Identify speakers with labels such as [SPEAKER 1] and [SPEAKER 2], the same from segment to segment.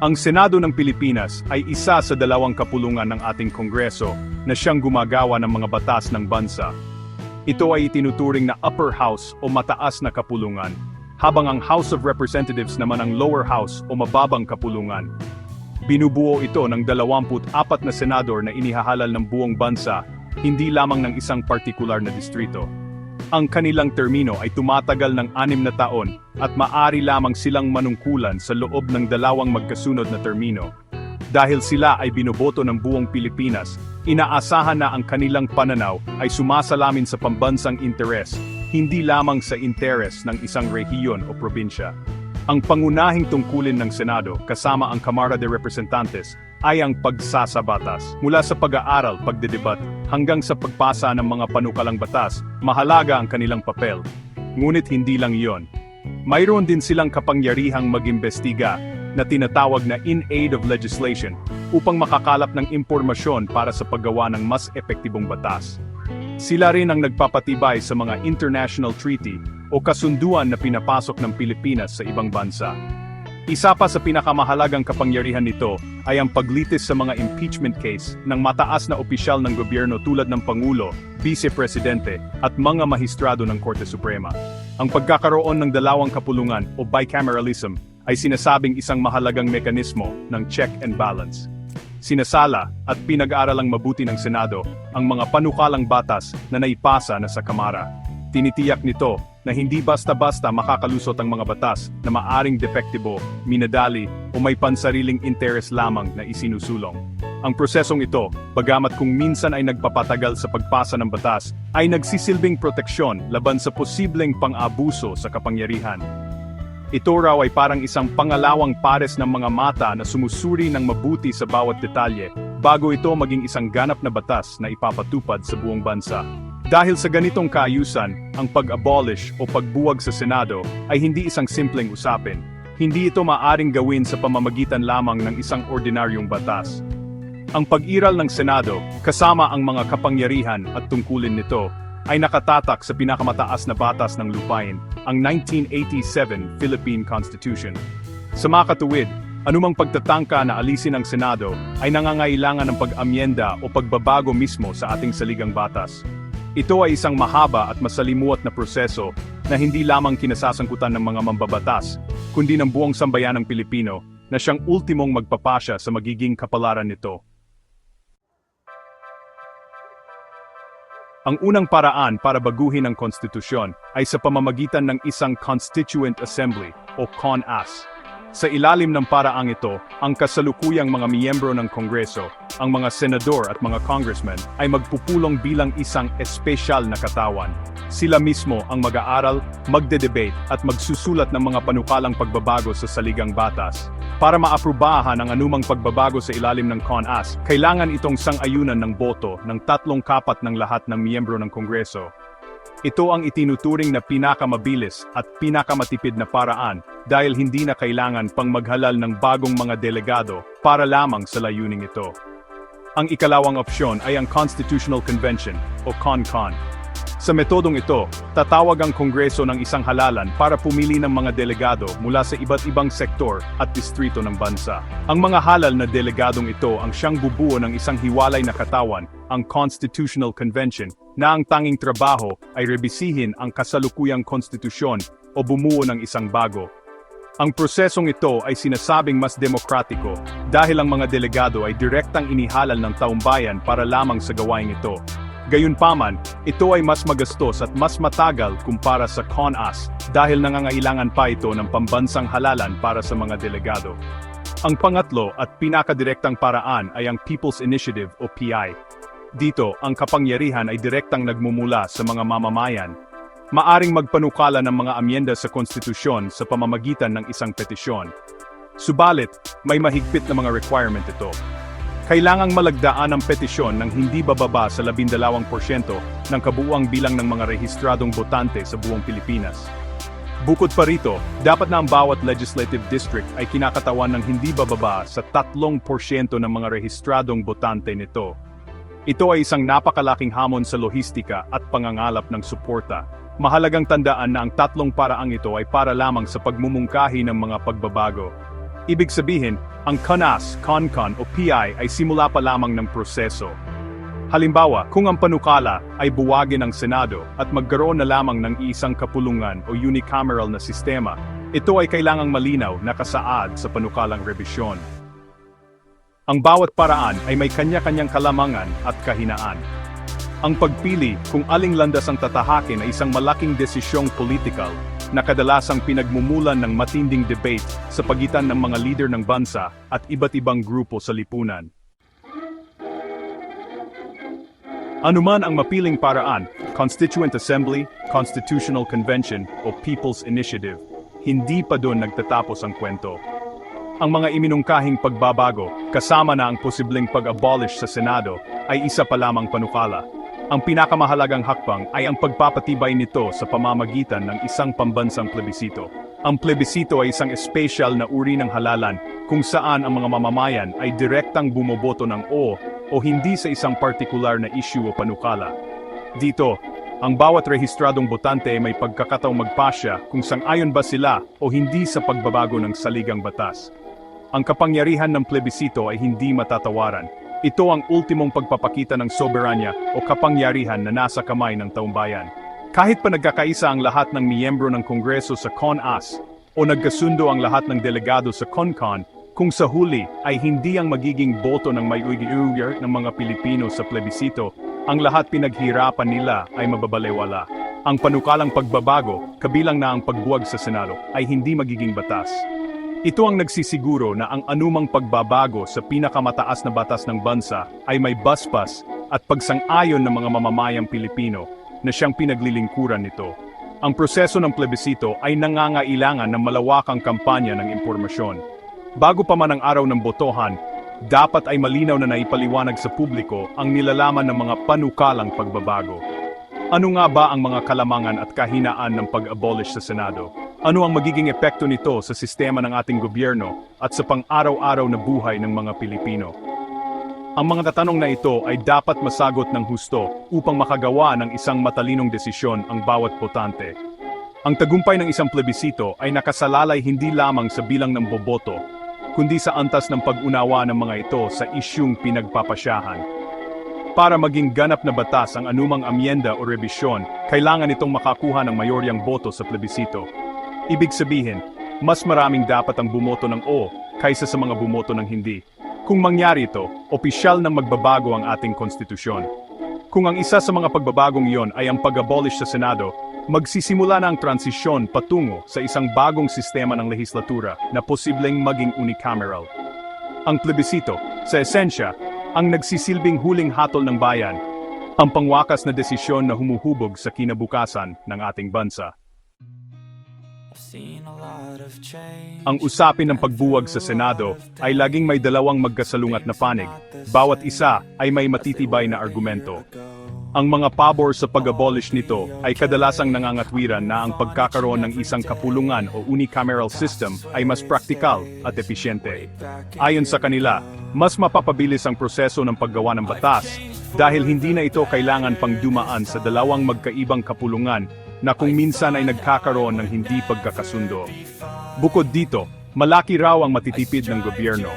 [SPEAKER 1] Ang Senado ng Pilipinas ay isa sa dalawang kapulungan ng ating Kongreso na siyang gumagawa ng mga batas ng bansa. Ito ay itinuturing na upper house o mataas na kapulungan, habang ang House of Representatives naman ang lower house o mababang kapulungan. Binubuo ito ng 24 na senador na inihahalal ng buong bansa, hindi lamang ng isang partikular na distrito. Ang kanilang termino ay tumatagal ng 6 na taon at maaari lamang silang manungkulan sa loob ng 2 magkasunod na termino. Dahil sila ay binoboto ng buong Pilipinas, inaasahan na ang kanilang pananaw ay sumasalamin sa pambansang interes, hindi lamang sa interes ng isang rehiyon o probinsya. Ang pangunahing tungkulin ng Senado kasama ang Kamara de Representantes ay ang pagsasabatas. Mula sa pag-aaral, pagdedebat, hanggang sa pagpasa ng mga panukalang batas, mahalaga ang kanilang papel. Ngunit hindi lang iyon. Mayroon din silang kapangyarihang mag-imbestiga na tinatawag na in aid of legislation upang makakalap ng impormasyon para sa paggawa ng mas epektibong batas. Sila rin ang nagpapatibay sa mga international treaty o kasunduan na pinapasok ng Pilipinas sa ibang bansa. Isa pa sa pinakamahalagang kapangyarihan nito ay ang paglitis sa mga impeachment case ng mataas na opisyal ng gobyerno tulad ng Pangulo, Vice Presidente at mga mahistrado ng Korte Suprema. Ang pagkakaroon ng dalawang kapulungan o bicameralism ay sinasabing isang mahalagang mekanismo ng check and balance. Sinasala at pinag-aaralang mabuti ng Senado ang mga panukalang batas na naipasa na sa Kamara. Tinitiyak nito na hindi basta-basta makakalusot ang mga batas na maaring depektibo, minadali o may pansariling interes lamang na isinusulong. Ang prosesong ito, bagamat kung minsan ay nagpapatagal sa pagpasa ng batas, ay nagsisilbing proteksyon laban sa posibleng pang-abuso sa kapangyarihan. Ito raw ay parang isang pangalawang pares ng mga mata na sumusuri ng mabuti sa bawat detalye bago ito maging isang ganap na batas na ipapatupad sa buong bansa. Dahil sa ganitong kaayusan, ang pag-abolish o pagbuwag sa Senado ay hindi isang simpleng usapin. Hindi ito maaring gawin sa pamamagitan lamang ng isang ordinaryong batas. Ang pag-iral ng Senado, kasama ang mga kapangyarihan at tungkulin nito, ay nakatatak sa pinakamataas na batas ng lupain, ang 1987 Philippine Constitution. Sa makatuwid, anumang pagtatangka na alisin ang Senado ay nangangailangan ng pag-amyenda o pagbabago mismo sa ating saligang batas. Ito ay isang mahaba at masalimuot na proseso na hindi lamang kinasasangkutan ng mga mambabatas, kundi ng buong sambayanang Pilipino na siyang ultimong magpapasya sa magiging kapalaran nito. Ang unang paraan para baguhin ang konstitusyon ay sa pamamagitan ng isang Constituent Assembly o CONAS. Sa ilalim ng paraang ito, ang kasalukuyang mga miyembro ng Kongreso, ang mga senador at mga congressmen ay magpupulong bilang isang espesyal na katawan. Sila mismo ang mag-aaral, magde-debate at magsusulat ng mga panukalang pagbabago sa saligang batas. Para maaprubahan ang anumang pagbabago sa ilalim ng CONAS, kailangan itong sang-ayunan ng boto ng 3/4 ng lahat ng miyembro ng Kongreso. Ito ang itinuturing na pinakamabilis at pinakamatipid na paraan dahil hindi na kailangan pang maghalal ng bagong mga delegado para lamang sa layuning ito. Ang ikalawang opsyon ay ang Constitutional Convention o CONCON. Sa metodong ito, tatawag ang Kongreso ng isang halalan para pumili ng mga delegado mula sa iba't ibang sektor at distrito ng bansa. Ang mga halal na delegadong ito ang siyang bubuo ng isang hiwalay na katawan, ang Constitutional Convention, na ang tanging trabaho ay rebisihin ang kasalukuyang konstitusyon o bumuo ng isang bago. Ang prosesong ito ay sinasabing mas demokratiko dahil ang mga delegado ay direktang inihalal ng taumbayan para lamang sa gawaing ito. Gayunpaman, ito ay mas magastos at mas matagal kumpara sa CONAS dahil nangangailangan pa ito ng pambansang halalan para sa mga delegado. Ang pangatlo at pinakadirektang paraan ay ang People's Initiative o PI. Dito, ang kapangyarihan ay direktang nagmumula sa mga mamamayan. Maaring magpanukala ng mga amyenda sa konstitusyon sa pamamagitan ng isang petisyon. Subalit, may mahigpit na mga requirement ito. Kailangang malagdaan ang petisyon ng hindi bababa sa 12% ng kabuuang bilang ng mga rehistradong botante sa buong Pilipinas. Bukod pa rito, dapat na ang bawat legislative district ay kinakatawan ng hindi bababa sa 3% ng mga rehistradong botante nito. Ito ay isang napakalaking hamon sa lohistika at pangangalap ng suporta. Mahalagang tandaan na ang tatlong paraang ito ay para lamang sa pagmumungkahi ng mga pagbabago. Ibig sabihin, ang CONAS, CONCON o PI ay simula pa lamang ng proseso. Halimbawa, kung ang panukala ay buwagin ng Senado at magkaroon na lamang ng isang kapulungan o unicameral na sistema, ito ay kailangang malinaw na nakasaad sa panukalang rebisyon. Ang bawat paraan ay may kanya-kanyang kalamangan at kahinaan. Ang pagpili kung aling landas ang tatahakin ay isang malaking desisyong politikal na kadalasang pinagmumulan ng matinding debate sa pagitan ng mga leader ng bansa at iba't ibang grupo sa lipunan. Anuman ang mapiling paraan, Constituent Assembly, Constitutional Convention o People's Initiative, hindi pa doon nagtatapos ang kwento. Ang mga iminungkahing pagbabago, kasama na ang posibleng pag-abolish sa Senado, ay isa pa lamang panukala. Ang pinakamahalagang hakbang ay ang pagpapatibay nito sa pamamagitan ng isang pambansang plebisito. Ang plebisito ay isang espesyal na uri ng halalan kung saan ang mga mamamayan ay direktang bumoboto ng o hindi sa isang partikular na issue o panukala. Dito, ang bawat rehistradong botante ay may pagkakataong magpasya kung sang-ayon ba sila o hindi sa pagbabago ng saligang batas. Ang kapangyarihan ng plebisito ay hindi matatawaran. Ito ang ultimong pagpapakita ng soberanya o kapangyarihan na nasa kamay ng taumbayan. Kahit pa nagkakaisa ang lahat ng miyembro ng Kongreso sa CONAS o nagkasundo ang lahat ng delegado sa CONCON, kung sa huli ay hindi ang magiging boto ng may uyur ng mga Pilipino sa plebisito, ang lahat pinaghirapan nila ay mababalewala. Ang panukalang pagbabago, kabilang na ang pagbuwag sa Senado, ay hindi magiging batas. Ito ang nagsisiguro na ang anumang pagbabago sa pinakamataas na batas ng bansa ay may basbas at pagsang-ayon ng mga mamamayang Pilipino na siyang pinaglilingkuran nito. Ang proseso ng plebisito ay nangangailangan ng malawakang kampanya ng impormasyon. Bago pa man ang araw ng botohan, dapat ay malinaw na naipaliwanag sa publiko ang nilalaman ng mga panukalang pagbabago. Ano nga ba ang mga kalamangan at kahinaan ng pag-abolish sa Senado? Ano ang magiging epekto nito sa sistema ng ating gobyerno at sa pang-araw-araw na buhay ng mga Pilipino? Ang mga tatanong na ito ay dapat masagot ng husto upang makagawa ng isang matalinong desisyon ang bawat botante. Ang tagumpay ng isang plebisito ay nakasalalay hindi lamang sa bilang ng boboto, kundi sa antas ng pag-unawa ng mga ito sa isyung pinagpapasyahan. Para maging ganap na batas ang anumang amyenda o rebisyon, kailangan itong makakuha ng mayoryang boto sa plebisito. Ibig sabihin, mas maraming dapat ang bumoto ng o kaysa sa mga bumoto ng hindi. Kung mangyari ito, opisyal nang magbabago ang ating konstitusyon. Kung ang isa sa mga pagbabagong iyon ay ang pag-abolish sa Senado, magsisimula na ang transisyon patungo sa isang bagong sistema ng lehislatura na posibleng maging unicameral. Ang plebisito, sa esensya, ang nagsisilbing huling hatol ng bayan, ang pangwakas na desisyon na humuhubog sa kinabukasan ng ating bansa. Ang usapin ng pagbuwag sa Senado ay laging may dalawang magkasalungat na panig, bawat isa ay may matitibay na argumento. Ang mga pabor sa pag-abolish nito ay kadalasang nangangatwiran na ang pagkakaroon ng isang kapulungan o unicameral system ay mas praktikal at episyente. Ayon sa kanila, mas mapapabilis ang proseso ng paggawa ng batas dahil hindi na ito kailangan pang dumaan sa dalawang magkaibang kapulungan na kung minsan ay nagkakaroon ng hindi pagkakasundo. Bukod dito, malaki raw ang matitipid ng gobyerno.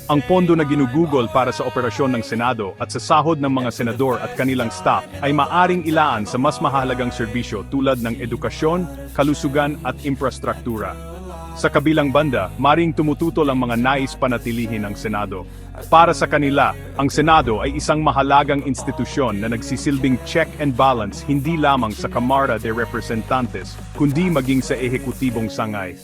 [SPEAKER 1] Ang pondo na ginugugol para sa operasyon ng Senado at sa sahod ng mga senador at kanilang staff ay maaring ilaan sa mas mahalagang serbisyo tulad ng edukasyon, kalusugan at infrastruktura. Sa kabilang banda, maring tumututol ang mga nais panatilihin ng Senado. Para sa kanila, ang Senado ay isang mahalagang institusyon na nagsisilbing check and balance hindi lamang sa Kamara de Representantes, kundi maging sa ehekutibong sangay.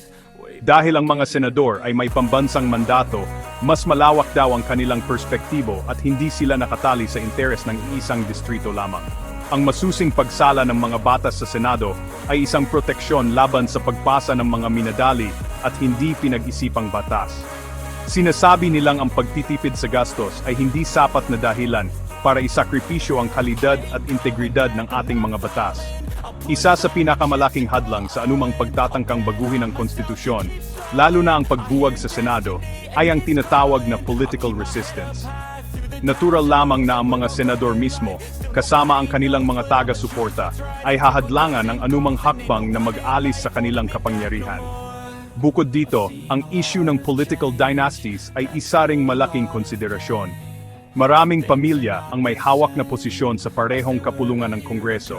[SPEAKER 1] Dahil ang mga senador ay may pambansang mandato, mas malawak daw ang kanilang perspektibo at hindi sila nakatali sa interes ng isang distrito lamang. Ang masusing pagsala ng mga batas sa Senado ay isang proteksyon laban sa pagpasa ng mga minadali at hindi pinag-isipang batas. Sinasabi nilang ang pagtitipid sa gastos ay hindi sapat na dahilan para isakripisyo ang kalidad at integridad ng ating mga batas. Isa sa pinakamalaking hadlang sa anumang pagtatangkang baguhin ang konstitusyon, lalo na ang pagbuwag sa Senado, ay ang tinatawag na political resistance. Natural lamang na ang mga senador mismo, kasama ang kanilang mga taga-suporta, ay hahadlangan ng anumang hakbang na mag-alis sa kanilang kapangyarihan. Bukod dito, ang issue ng political dynasties ay isa ring malaking konsiderasyon. Maraming pamilya ang may hawak na posisyon sa parehong kapulungan ng Kongreso.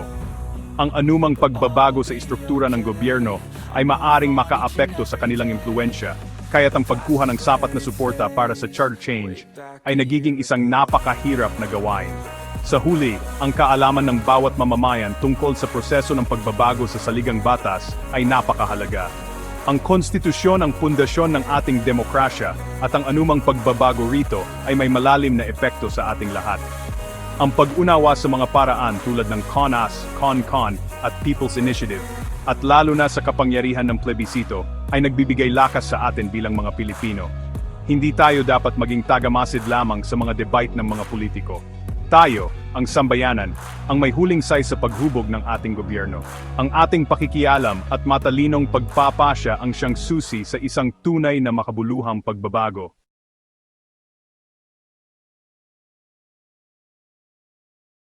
[SPEAKER 1] Ang anumang pagbabago sa istruktura ng gobyerno ay maaring makaapekto sa kanilang impluensya, kaya't ang pagkuha ng sapat na suporta para sa charter change ay nagiging isang napakahirap na gawain. Sa huli, ang kaalaman ng bawat mamamayan tungkol sa proseso ng pagbabago sa saligang batas ay napakahalaga. Ang konstitusyon ang pundasyon ng ating demokrasya at ang anumang pagbabago rito ay may malalim na epekto sa ating lahat. Ang pag-unawa sa mga paraan tulad ng CONAS, CONCON at People's Initiative at lalo na sa kapangyarihan ng plebisito ay nagbibigay lakas sa atin bilang mga Pilipino. Hindi tayo dapat maging tagamasid lamang sa mga debate ng mga politiko. Tayo, ang sambayanan, ang may huling say sa paghubog ng ating gobyerno. Ang ating pakikialam at matalinong pagpapasya ang siyang susi sa isang tunay na makabuluhang pagbabago.